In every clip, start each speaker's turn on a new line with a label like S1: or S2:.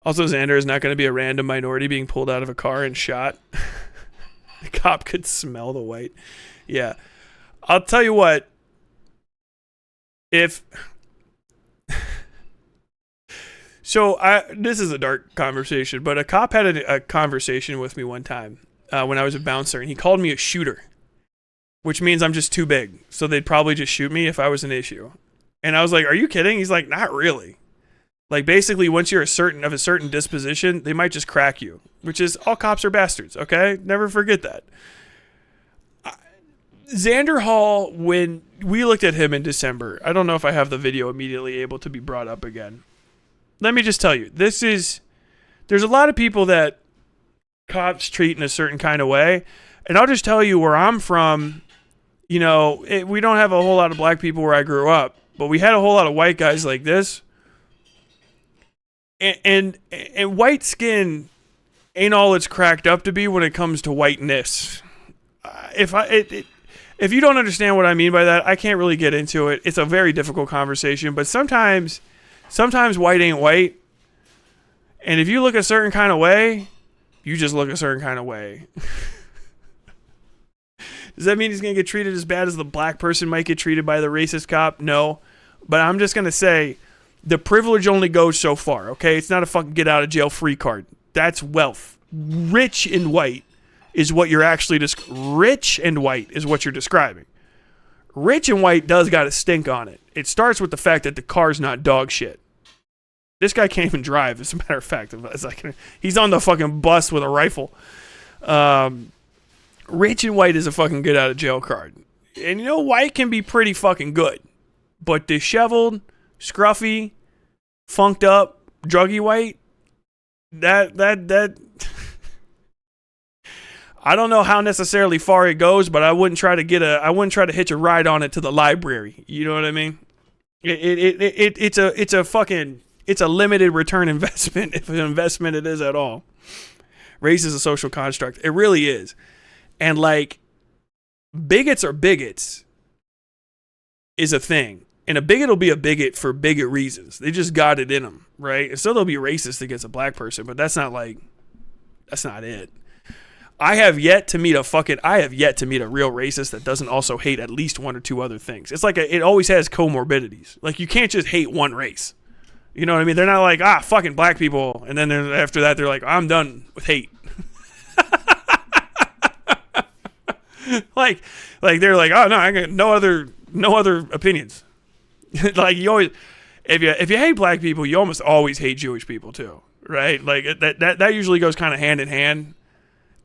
S1: Also, Xander is not going to be a random minority being pulled out of a car and shot. The cop could smell the white. Yeah. I'll tell you what. This is a dark conversation, but a cop had a conversation with me one time when I was a bouncer, and he called me a shooter, which means I'm just too big. So they'd probably just shoot me if I was an issue. And I was like, are you kidding? He's like, not really. Like, basically, once you're of a certain disposition, they might just crack you, which is all cops are bastards, okay? Never forget that. Xander Hall, when we looked at him in December, I don't know if I have the video immediately able to be brought up again. Let me just tell you, there's a lot of people that cops treat in a certain kind of way, and I'll just tell you where I'm from, we don't have a whole lot of black people where I grew up, but we had a whole lot of white guys like this. And white skin ain't all it's cracked up to be when it comes to whiteness. If you don't understand what I mean by that, I can't really get into it. It's a very difficult conversation, but sometimes white ain't white. And if you look a certain kind of way, you just look a certain kind of way. Does that mean he's going to get treated as bad as the black person might get treated by the racist cop? No. But I'm just going to say, the privilege only goes so far, okay? It's not a fucking get out of jail free card. That's wealth. Rich and white is what you're actually rich and white is what you're describing. Rich and white does got a stink on it. It starts with the fact that the car's not dog shit. This guy can't even drive, as a matter of fact. He's on the fucking bus with a rifle. Rich and white is a fucking get out of jail card. And white can be pretty fucking good. But disheveled, scruffy, funked up, druggy white, that I don't know how necessarily far it goes, but I wouldn't try to hitch a ride on it to the library. You know what I mean? It's a limited return investment, if an investment it is at all. Race is a social construct. It really is. And bigots are bigots is a thing. And a bigot will be a bigot for bigot reasons. They just got it in them, right? And so they'll be racist against a black person, but that's not it. I have yet to meet a real racist that doesn't also hate at least one or two other things. It's like it always has comorbidities. Like, you can't just hate one race. You know what I mean? They're not like, fucking black people. And then after that, they're like, I'm done with hate. like they're like, oh no, I got no other opinions. Like, you always, if you hate black people, you almost always hate Jewish people too, right? Like that usually goes kind of hand in hand.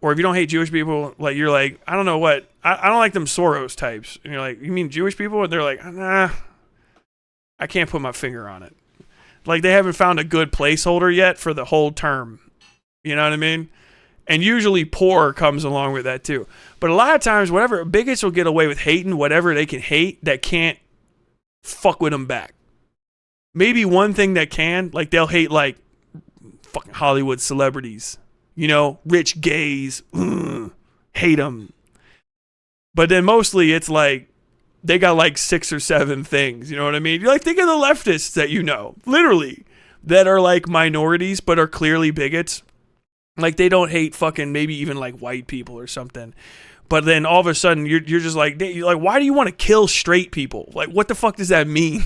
S1: Or if you don't hate Jewish people, like, you're like, I don't know what, I don't like them Soros types. And you're like, you mean Jewish people? And they're like, nah, I can't put my finger on it. Like, they haven't found a good placeholder yet for the whole term. You know what I mean? And usually poor comes along with that too. But a lot of times, bigots will get away with hating whatever they can hate that can't fuck with them back. Maybe one thing that can, like, they'll hate like fucking Hollywood celebrities, rich gays, hate them. But then mostly it's like they got like 6 or 7 things, you know what I mean? You're like, think of the leftists that literally, that are like minorities but are clearly bigots. Like, they don't hate fucking maybe even like white people or something. But then all of a sudden you're just like, why do you want to kill straight people? Like, what the fuck does that mean?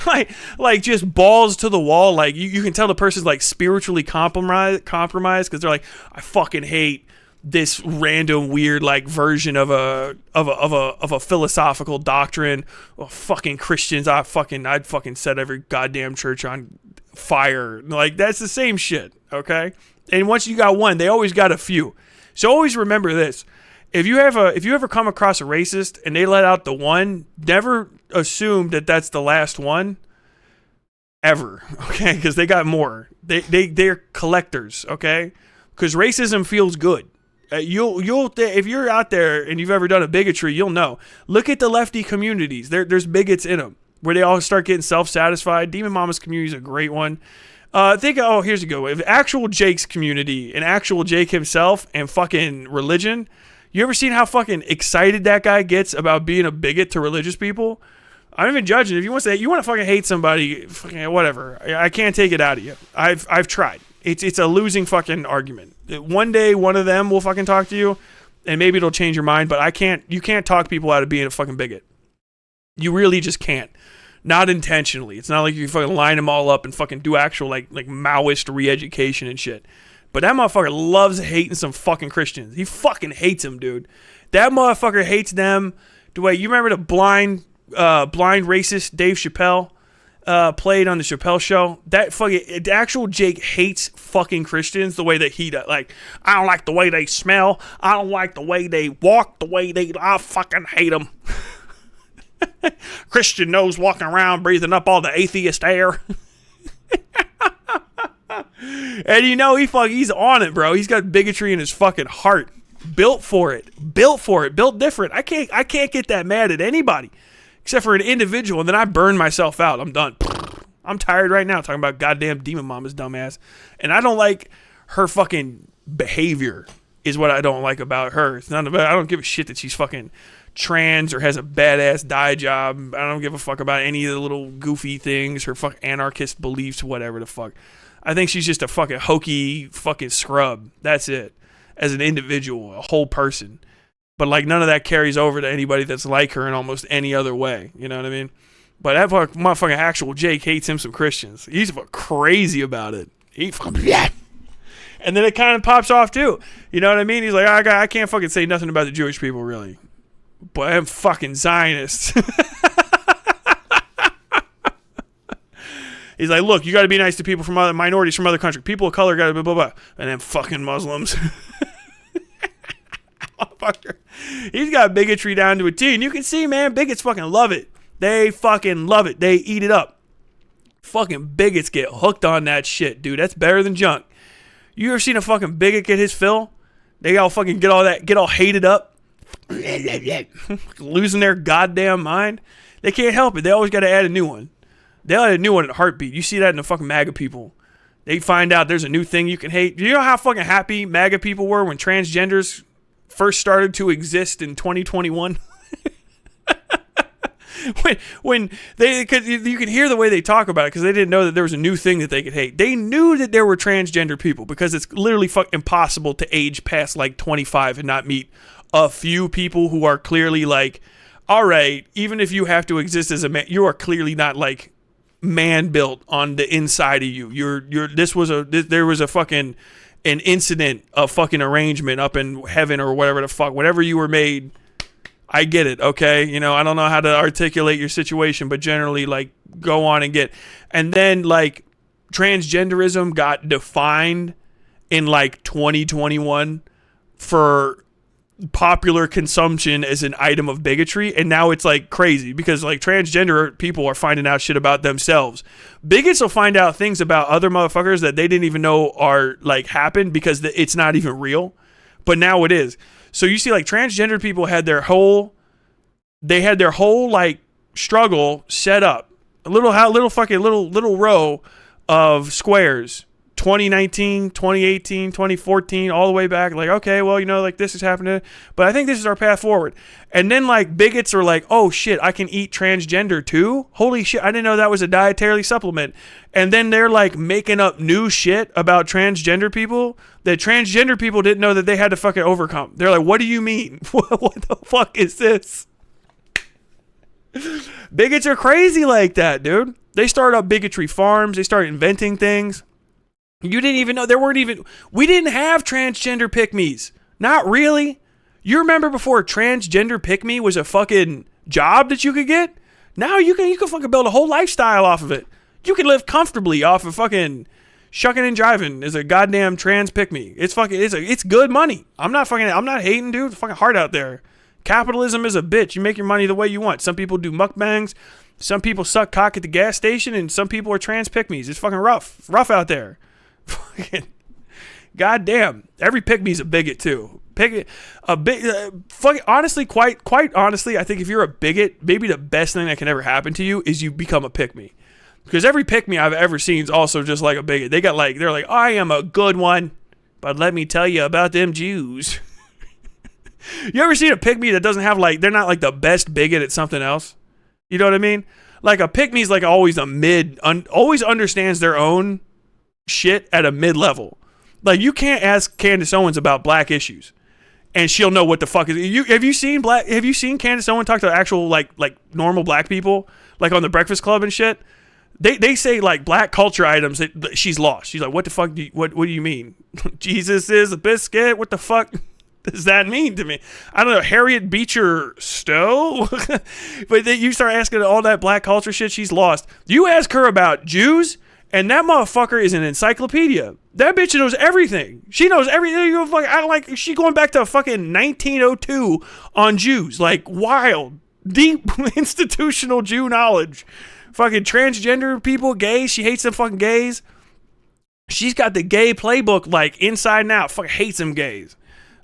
S1: like just balls to the wall. Like, you can tell the person's like spiritually compromised because they're like, I fucking hate this random weird like version of a philosophical doctrine. Oh, fucking Christians, I'd fucking set every goddamn church on fire. Like, that's the same shit, okay? And once you got one, they always got a few. So always remember this. If you ever come across a racist and they let out the one, never assume that that's the last one ever, okay? Because they got more. They're collectors, okay? Because racism feels good. You'll if you're out there and you've ever done a bigotry, you'll know. Look at the lefty communities. There's bigots in them where they all start getting self-satisfied. Demon Mama's community is a great one. Here's a good one. If actual Jake's community and actual Jake himself and fucking religion. You ever seen how fucking excited that guy gets about being a bigot to religious people? I'm not even judging. If you want to say you want to fucking hate somebody, fucking whatever. I can't take it out of you. I've tried. It's a losing fucking argument. One day one of them will fucking talk to you, and maybe it'll change your mind. But you can't talk people out of being a fucking bigot. You really just can't. Not intentionally. It's not like you fucking line them all up and fucking do actual like Maoist re-education and shit. But that motherfucker loves hating some fucking Christians. He fucking hates them, dude. That motherfucker hates them the way you remember the blind racist Dave Chappelle played on the Chappelle show. That fucking the actual Jake hates fucking Christians the way that he does. Like, I don't like the way they smell. I don't like the way they walk. I fucking hate them. Christian knows walking around breathing up all the atheist air. And you know he's on it, bro. He's got bigotry in his fucking heart. Built for it. Built different. I can't get that mad at anybody except for an individual, and then I burn myself out. I'm done. I'm tired right now talking about goddamn Demon Mama's dumbass. And I don't like her fucking behavior is what I don't like about her. It's not about, I don't give a shit that she's fucking trans or has a badass dye job. I don't give a fuck about any of the little goofy things, her fucking anarchist beliefs, whatever the fuck. I think she's just a fucking hokey fucking scrub. That's it. As an individual, a whole person. But like none of that carries over to anybody that's like her in almost any other way. You know what I mean? But that motherfucking actual Jake hates him some Christians. He's crazy about it. He fucking yeah. And then it kind of pops off too. You know what I mean? He's like, I can't fucking say nothing about the Jewish people really. But I'm fucking Zionist. He's like, look, you got to be nice to people from other minorities from other countries. People of color got to blah, blah, blah. And then fucking Muslims. He's got bigotry down to a T. And you can see, man, bigots fucking love it. They fucking love it. They eat it up. Fucking bigots get hooked on that shit, dude. That's better than junk. You ever seen a fucking bigot get his fill? They all fucking get all hated up. Losing their goddamn mind. They can't help it. They always got to add a new one. They'll add a new one in a heartbeat. You see that in the fucking MAGA people. They find out there's a new thing you can hate. Do you know how fucking happy MAGA people were when transgenders first started to exist in 2021? when they, cause you can hear the way they talk about it because they didn't know that there was a new thing that they could hate. They knew that there were transgender people because it's literally fucking impossible to age past like 25 and not meet a few people who are clearly like, all right, even if you have to exist as a man, you are clearly not like man built on the inside of you. There was a fucking an incident of fucking arrangement up in heaven or whatever the fuck, whatever you were made. I get it. Okay. You know, I don't know how to articulate your situation, but generally like go on and get, and then like transgenderism got defined in like 2021 for popular consumption as an item of bigotry, and now it's like crazy because like transgender people are finding out shit about themselves. Bigots will find out things about other motherfuckers that they didn't even know are like happened because it's not even real, but now it is. So you see like transgender people had their whole like struggle set up, a little row of squares, 2019, 2018, 2014, all the way back. Like, okay, well, you know, like this is happening, but I think this is our path forward. And then like bigots are like, oh shit, I can eat transgender too? Holy shit, I didn't know that was a dietary supplement. And then they're like making up new shit about transgender people that transgender people didn't know that they had to fucking overcome. They're like, what do you mean? What the fuck is this? Bigots are crazy like that, dude. They start up bigotry farms. They start inventing things. You didn't even know we didn't have transgender pick-me's. Not really. You remember before transgender pick-me was a fucking job that you could get? Now you can fucking build a whole lifestyle off of it. You can live comfortably off of fucking shucking and driving as a goddamn trans pick-me. It's good money. I'm not hating, dude. It's fucking hard out there. Capitalism is a bitch. You make your money the way you want. Some people do mukbangs. Some people suck cock at the gas station, and some people are trans pick-me's. It's fucking rough out there. Fucking goddamn, every pick-me's a bigot too. Honestly, quite honestly, I think if you're a bigot, maybe the best thing that can ever happen to you is you become a pick-me. Because every pick-me I've ever seen is also just like a bigot. They're like, I am a good one, but let me tell you about them Jews. You ever seen a pick-me that doesn't have like, they're not like the best bigot at something else? You know what I mean? Like a pick-me's like always a always understands their own shit at a mid-level. Like you can't ask Candace Owens about black issues and she'll know what the fuck is. Have you seen Candace Owens talk to actual like normal black people, like on the Breakfast Club and shit? They say like black culture items that she's lost. She's like, what the fuck what do you mean? Jesus is a biscuit? What the fuck does that mean to me? I don't know. Harriet Beecher Stowe? But then you start asking all that black culture shit, she's lost. You ask her about Jews, and that motherfucker is an encyclopedia. That bitch knows everything. She knows everything. She going back to fucking 1902 on Jews. Like wild, deep institutional Jew knowledge. Fucking transgender people, gays. She hates them fucking gays. She's got the gay playbook like inside and out. Fucking hates them gays.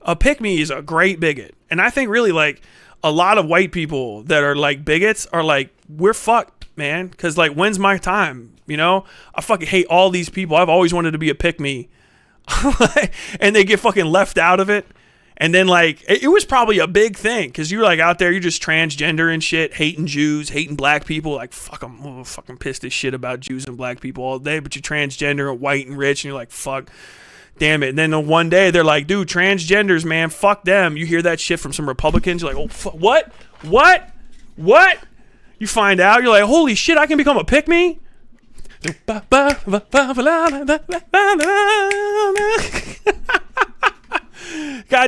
S1: A pick-me is a great bigot. And I think really like a lot of white people that are like bigots are like, we're fucked, man. Because like, when's my time? You know? I fucking hate all these people. I've always wanted to be a pick-me. And they get fucking left out of it. And then like, it was probably a big thing. Because you're like out there, you're just transgender and shit. Hating Jews, hating black people. Like, fuck, I'm fucking pissed as shit about Jews and black people all day. But you're transgender and white and rich. And you're like, fuck. Damn it. And then one day they're like, dude, transgenders, man, fuck them. You hear that shit from some Republicans. You're like, oh, what? You find out. You're like, holy shit, I can become a pick-me? God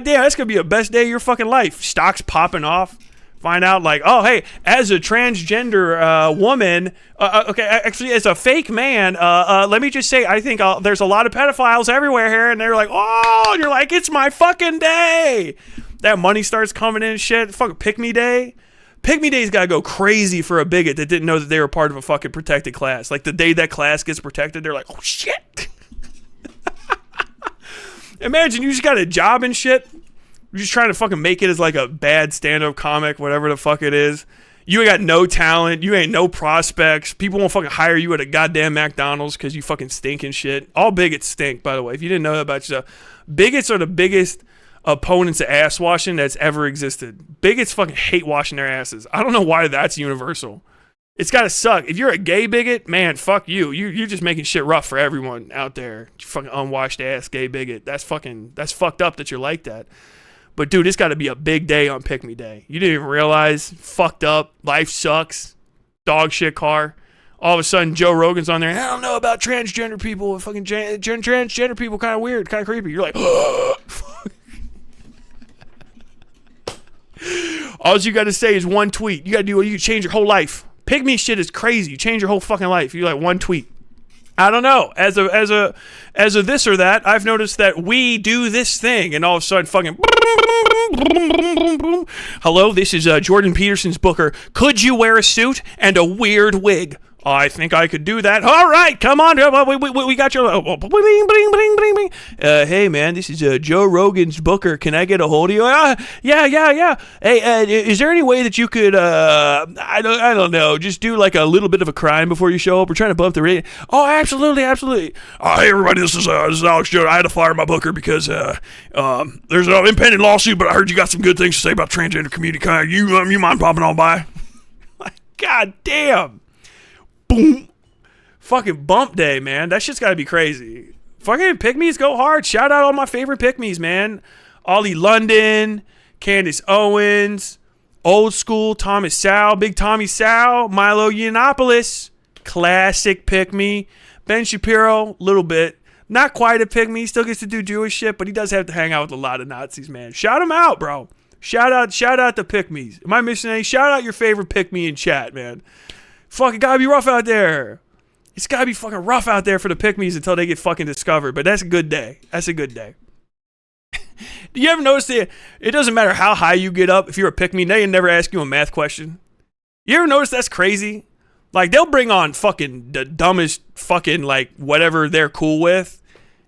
S1: damn, that's going to be the best day of your fucking life. Stocks popping off. Find out like, oh, hey, as a transgender woman, okay, actually, as a fake man, let me just say, I think there's a lot of pedophiles everywhere here, and they're like, oh, and you're like, it's my fucking day. That money starts coming in and shit. Fucking pick-me day. Pick-me day's got to go crazy for a bigot that didn't know that they were part of a fucking protected class. Like, the day that class gets protected, they're like, oh, shit. Imagine you just got a job and shit. You're just trying to fucking make it as like a bad stand-up comic, whatever the fuck it is. You ain't got no talent. You ain't no prospects. People won't fucking hire you at a goddamn McDonald's because you fucking stink and shit. All bigots stink, by the way. If you didn't know that about yourself. Bigots are the biggest opponents of ass washing that's ever existed. Bigots fucking hate washing their asses. I don't know why that's universal. It's gotta suck. If you're a gay bigot, man, fuck you. You're just making shit rough for everyone out there. You fucking unwashed ass gay bigot. That's fucked up that you're like that. But dude, it's got to be a big day on Pick Me Day. You didn't even realize. Fucked up. Life sucks. Dog shit car. All of a sudden, Joe Rogan's on there. I don't know about transgender people. Fucking transgender people kind of weird, kind of creepy. You're like, all you got to say is one tweet. You got to do. You can change your whole life. Pick Me shit is crazy. You change your whole fucking life. You're like one tweet. I don't know. As a this or that, I've noticed that we do this thing, and all of a sudden, fucking. Hello, this is Jordan Peterson's Booker. Could you wear a suit and a weird wig? I think I could do that. All right, come on. We got your... hey, man, this is Joe Rogan's Booker. Can I get a hold of you? Yeah. Hey, is there any way that you could, I don't know, just do like a little bit of a crime before you show up? We're trying to bump the rating. Oh, absolutely. Hey, everybody, this is Alex Jones. I had to fire my Booker because there's an impending lawsuit, but I heard you got some good things to say about the transgender community. You mind popping on by? God damn. Boom. Fucking bump day, man. That shit's gotta be crazy. Fucking pick-me's go hard. Shout out all my favorite pick-me's, man. Ollie London, Candace Owens, Old School, Thomas Sowell, Big Tommy Sowell, Milo Yiannopoulos, classic pick-me. Ben Shapiro, little bit. Not quite a pick-me. Still gets to do Jewish shit, but he does have to hang out with a lot of Nazis, man. Shout him out, bro. Shout out to pick-me's. Am I missing any? Shout out your favorite pick-me in chat, man. Fucking gotta be rough out there. It's gotta be fucking rough out there for the pick-me's until they get fucking discovered. But that's a good day. That's a good day. Do you ever notice that it doesn't matter how high you get up if you're a pick-me, they never ask you a math question? You ever notice that's crazy? Like, they'll bring on fucking the dumbest fucking, like, whatever they're cool with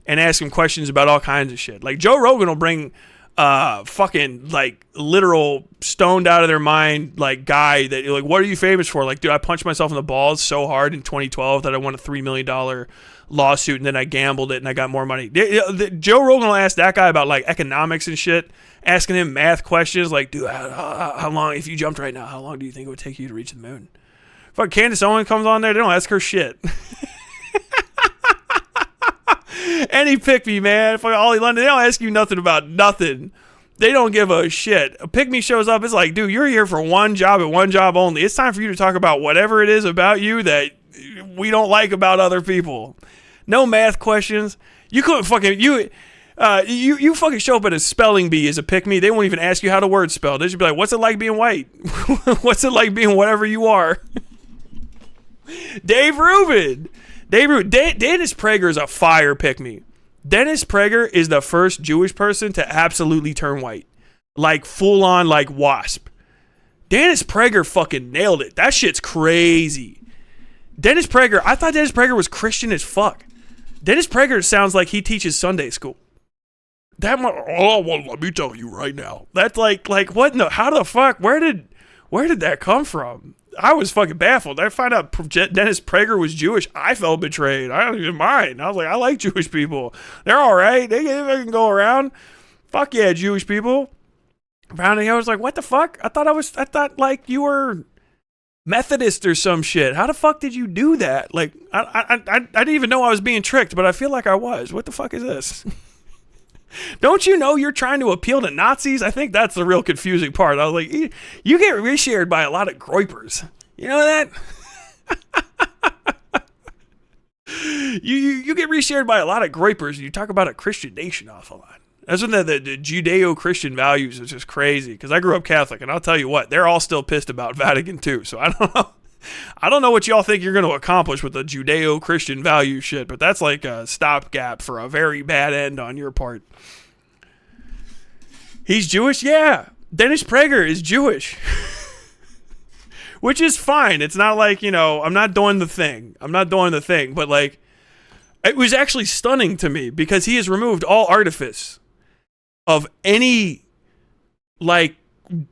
S1: and ask them questions about all kinds of shit. Like, Joe Rogan will bring fucking like literal stoned out of their mind like guy that you're like, what are you famous for? Like, dude, I punched myself in the balls so hard in 2012 that I won a $3 million lawsuit and then I gambled it and I got more money. Joe Rogan will ask that guy about like economics and shit, asking him math questions like, dude, how long, if you jumped right now, how long do you think it would take you to reach the moon? Fuck, Candace Owens comes on there, they don't ask her shit. Any pick me, man. Fuck Ollie London, they don't ask you nothing about nothing. They don't give a shit. A pick me shows up, it's like, dude, you're here for one job and one job only. It's time for you to talk about whatever it is about you that we don't like about other people. No math questions. You couldn't fucking you fucking show up at a spelling bee as a pick me. They won't even ask you how the word's spelled. They just be like, "What's it like being white? What's it like being whatever you are?" Dave Rubin. Dennis Prager is a fire pick me. Dennis Prager is the first Jewish person to absolutely turn white, like full on, like wasp. Dennis Prager fucking nailed it. That shit's crazy. Dennis Prager. I thought Dennis Prager was Christian as fuck. Dennis Prager sounds like he teaches Sunday school. Well, let me tell you right now. That's like what? No, how the fuck? Where did that come from? I was fucking baffled. I found out Dennis Prager was Jewish. I felt betrayed. I don't even mind. I was like, I like Jewish people. They're all right. They can go around. Fuck yeah, Jewish people. Found I was like, what the fuck? I thought like you were Methodist or some shit. How the fuck did you do that? Like, I didn't even know I was being tricked, but I feel like I was. What the fuck is this? Don't you know you're trying to appeal to Nazis? I think that's the real confusing part. I was like, you get reshared by a lot of groypers. You know that? you get reshared by a lot of groypers, and you talk about a Christian nation an awful lot. That's when the Judeo-Christian values is just crazy, because I grew up Catholic, and I'll tell you what, they're all still pissed about Vatican II, so I don't know. I don't know what y'all think you're going to accomplish with the Judeo-Christian value shit, but that's like a stopgap for a very bad end on your part. He's Jewish? Yeah. Dennis Prager is Jewish. Which is fine. It's not like, I'm not doing the thing. But like, it was actually stunning to me because he has removed all artifice of any like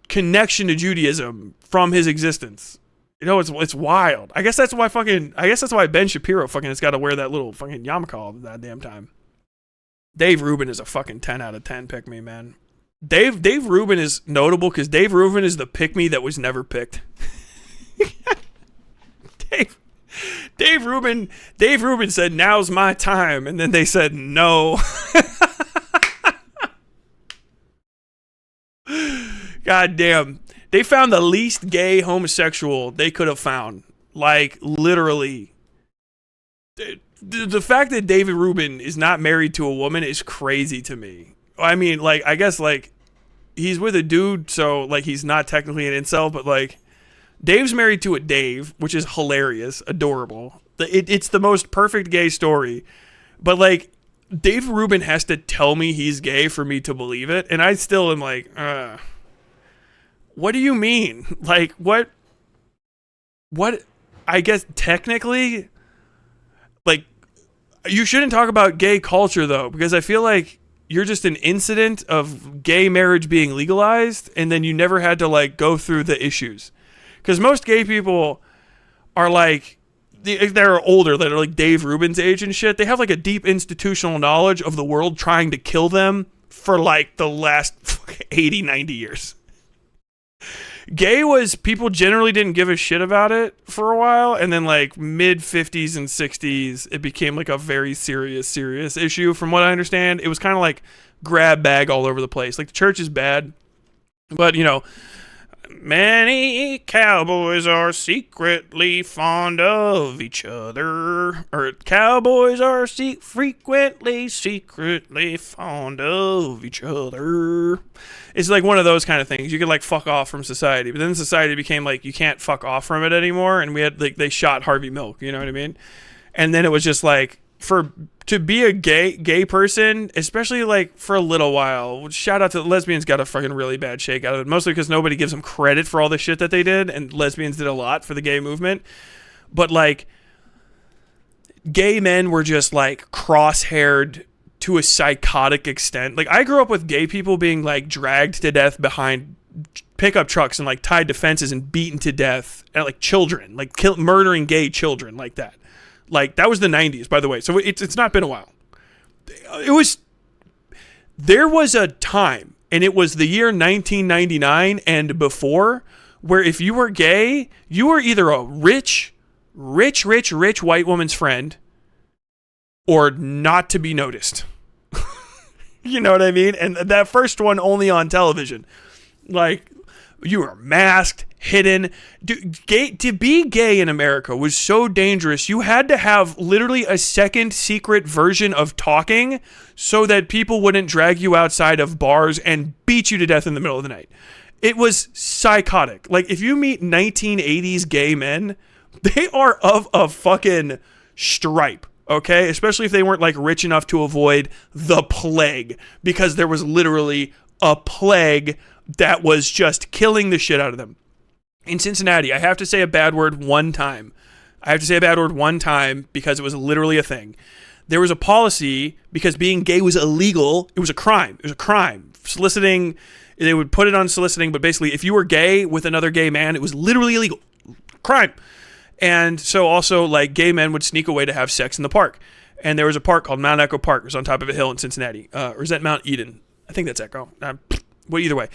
S1: connection to Judaism from his existence. It's wild. I guess that's why Ben Shapiro fucking has got to wear that little fucking yarmulke all that damn time. Dave Rubin is a fucking 10 out of 10 pick me, man. Dave Rubin is notable because Dave Rubin is the pick me that was never picked. Dave Rubin said, "Now's my time," and then they said no. God damn. They found the least gay homosexual they could have found. Like, literally. The fact that David Rubin is not married to a woman is crazy to me. I mean, like, I guess, like, he's with a dude, so, like, he's not technically an incel, but, like, Dave's married to a Dave, which is hilarious, adorable. It's the most perfect gay story. But, like, Dave Rubin has to tell me he's gay for me to believe it, and I still am like, what do you mean? Like, what, I guess, technically, like, you shouldn't talk about gay culture, though, because I feel like you're just an incident of gay marriage being legalized, and then you never had to, like, go through the issues. Because most gay people are, like, they're older, they're, like, Dave Rubin's age and shit. They have, like, a deep institutional knowledge of the world trying to kill them for, like, the last 80, 90 years. Gay was, people generally didn't give a shit about it for a while, and then like mid 50s and 60s it became like a very serious issue. From what I understand, it was kind of like grab bag all over the place. Like, the church is bad, but many cowboys are secretly fond of each other, or cowboys are secretly fond of each other. It's like one of those kind of things. You could like fuck off from society, but then society became like you can't fuck off from it anymore, and we had like they shot Harvey Milk, you know what I mean? And then it was just like to be a gay person, especially like for a little while. Shout out to the lesbians, got a fucking really bad shake out of it, mostly because nobody gives them credit for all the shit that they did, and lesbians did a lot for the gay movement. But like, gay men were just like cross-haired to a psychotic extent. Like, I grew up with gay people being like dragged to death behind pickup trucks and like tied to fences and beaten to death, and like children, like murdering gay children like that. Like, that was the 90s, by the way. So it's not been a while. There was a time, and it was the year 1999 and before, where if you were gay, you were either a rich white woman's friend or not to be noticed. You know what I mean? And that first one only on television. Like, you were masked, hidden. To be gay in America was so dangerous. You had to have literally a second secret version of talking so that people wouldn't drag you outside of bars and beat you to death in the middle of the night. It was psychotic. Like, if you meet 1980s gay men, they are of a fucking stripe. Okay, especially if they weren't like rich enough to avoid the plague, because there was literally a plague that was just killing the shit out of them. In Cincinnati, I have to say a bad word one time. Because it was literally a thing. There was a policy because being gay was illegal. It was a crime. Soliciting, they would put it on soliciting, but basically if you were gay with another gay man, it was literally illegal. Crime. And so also, like, gay men would sneak away to have sex in the park. And there was a park called Mount Echo Park. It was on top of a hill in Cincinnati. Or is that Mount Eden? I think that's Echo. Well, either way.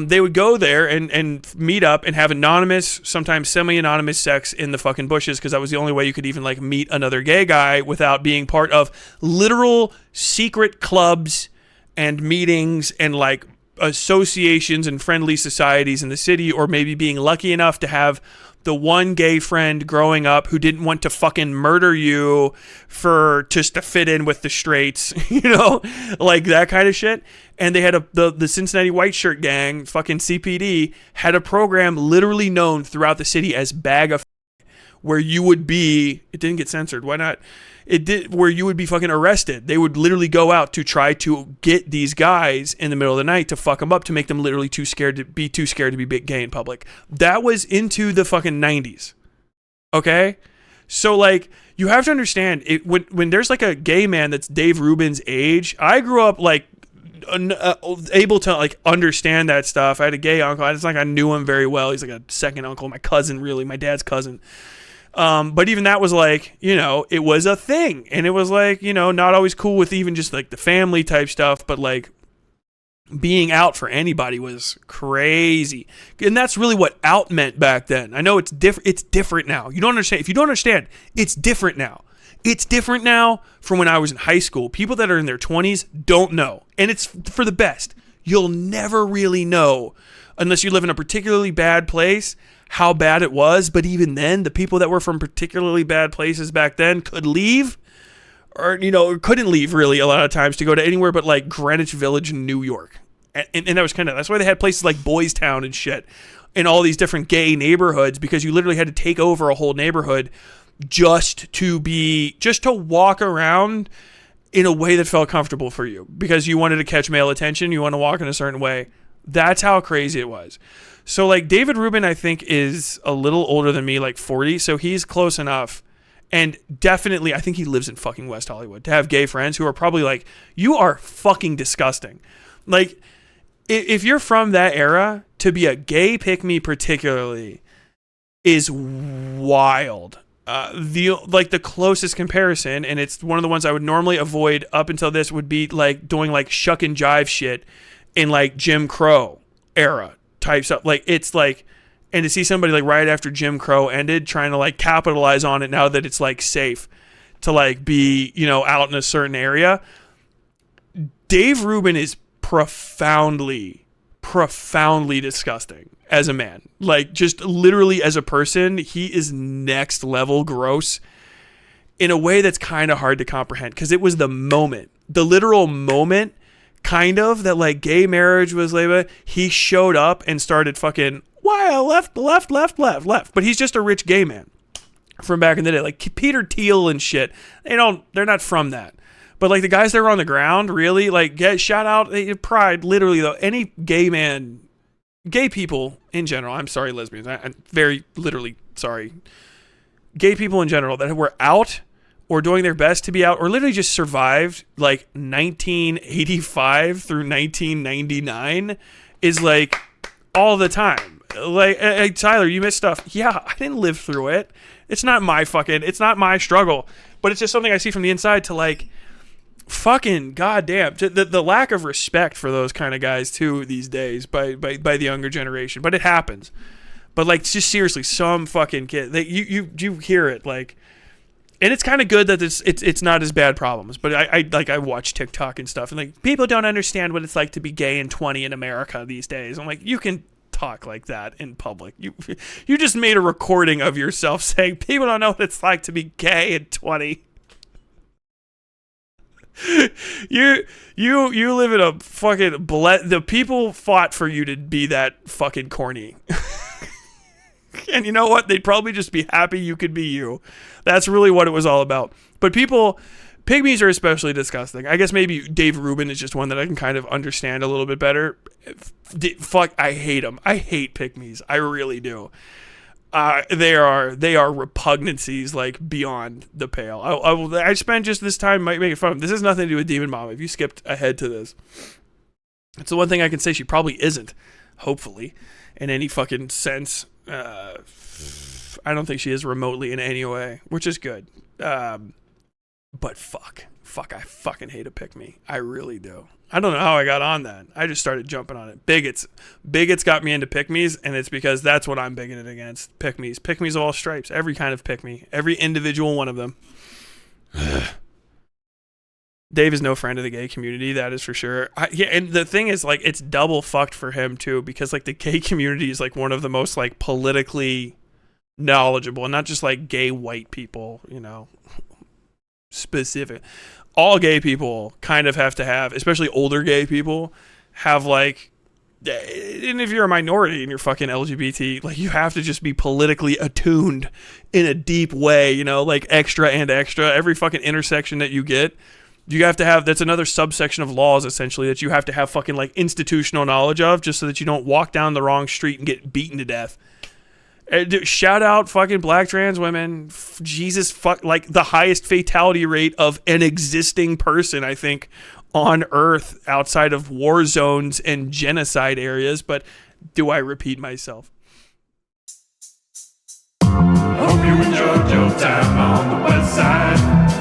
S1: They would go there and meet up and have anonymous, sometimes semi-anonymous sex in the fucking bushes, because that was the only way you could even, like, meet another gay guy without being part of literal secret clubs and meetings and, like, associations and friendly societies in the city, or maybe being lucky enough to have the one gay friend growing up who didn't want to fucking murder you for just to fit in with the straights, you know, like that kind of shit. And they had the Cincinnati White Shirt Gang, fucking CPD, had a program literally known throughout the city as Bag of, where you would be, it didn't get censored, why not? It did, where you would be fucking arrested. They would literally go out to try to get these guys in the middle of the night to fuck them up, to make them literally too scared to be big gay in public. That was into the fucking 90s. Okay? So, like, you have to understand, when there's like a gay man that's Dave Rubin's age, I grew up like able to like understand that stuff. I had a gay uncle. It's like I knew him very well. He's like a second uncle, my cousin, really, my dad's cousin. But even that was like, you know, it was a thing, and it was like, you know, not always cool with even just like the family type stuff, but like being out for anybody was crazy. And that's really what out meant back then. I know it's different. It's different now. You don't understand. If you don't understand, it's different now. It's different now from when I was in high school. People that are in their 20s don't know. And it's for the best. You'll never really know unless you live in a particularly bad place how bad it was. But even then, the people that were from particularly bad places back then could leave, or, you know, couldn't leave really a lot of times to go to anywhere but like Greenwich Village in New York. And that was kind of, that's why they had places like Boys Town and shit in all these different gay neighborhoods, because you literally had to take over a whole neighborhood just to walk around in a way that felt comfortable for you, because you wanted to catch male attention. You want to walk in a certain way. That's how crazy it was. So like David Rubin, I think, is a little older than me, like 40. So he's close enough. And definitely, I think he lives in fucking West Hollywood, to have gay friends who are probably like, you are fucking disgusting. Like, if you're from that era, to be a gay pick-me particularly is wild. The closest comparison, and it's one of the ones I would normally avoid up until this, would be like doing like shuck and jive shit in like Jim Crow era type stuff. Like, it's like, and to see somebody like right after Jim Crow ended trying to like capitalize on it now that it's like safe to like be, you know, out in a certain area. Dave Rubin is profoundly disgusting as a man. Like, just literally as a person, he is next level gross in a way that's kind of hard to comprehend, because it was the literal moment, kind of, that like gay marriage was like, he showed up and started fucking, why left. But he's just a rich gay man from back in the day, like Peter Thiel and shit. They're not from that. But like the guys that were on the ground, really, like, shout out pride. Literally though, any gay man, gay people in general, I'm sorry, lesbians, I'm very literally sorry, gay people in general that were out or doing their best to be out, or literally just survived like 1985 through 1999, is like all the time. Like, hey, Tyler, you missed stuff. Yeah, I didn't live through it. It's not my struggle, but it's just something I see from the inside, to like, fucking goddamn, the lack of respect for those kind of guys too these days by the younger generation. But it happens. But like, just seriously, some fucking kid, you hear it like, and it's kind of good that it's not as bad problems. But I watch TikTok and stuff, and like, people don't understand what it's like to be gay and 20 in America these days. I'm like, you can talk like that in public. You just made a recording of yourself saying people don't know what it's like to be gay and 20. You live in a fucking the people fought for you to be that fucking corny. And you know what? They'd probably just be happy you could be you. That's really what it was all about. But pygmies are especially disgusting. I guess maybe Dave Rubin is just one that I can kind of understand a little bit better. Fuck, I hate them. I hate pygmies. I really do. They are repugnancies like beyond the pale. I spent just this time making fun of them. This has nothing to do with Demon Mom. If you skipped ahead to this, it's the one thing I can say she probably isn't. Hopefully, in any fucking sense. I don't think she is remotely in any way, which is good. But fuck, I fucking hate a pick-me. I really do. I don't know how I got on that. I just started jumping on it. Bigots got me into pick-me's, and it's because that's what I'm bigoted against. Pick-me's of all stripes. Every kind of pick-me. Every individual one of them. Dave is no friend of the gay community, that is for sure. Yeah, and the thing is, like, it's double fucked for him too, because like the gay community is like one of the most like politically knowledgeable, and not just like gay white people, you know, specific. All gay people kind of have to have, especially older gay people, have like, and if you're a minority and you're fucking LGBT, like, you have to just be politically attuned in a deep way, you know, like extra and extra. Every fucking intersection that you get, you have to have, that's another subsection of laws essentially that you have to have fucking like institutional knowledge of, just so that you don't walk down the wrong street and get beaten to death. Shout out fucking black trans women. Jesus fuck, like the highest fatality rate of an existing person, I think, on Earth outside of war zones and genocide areas. But do I repeat myself?
S2: Hope you enjoyed your time on the Westside.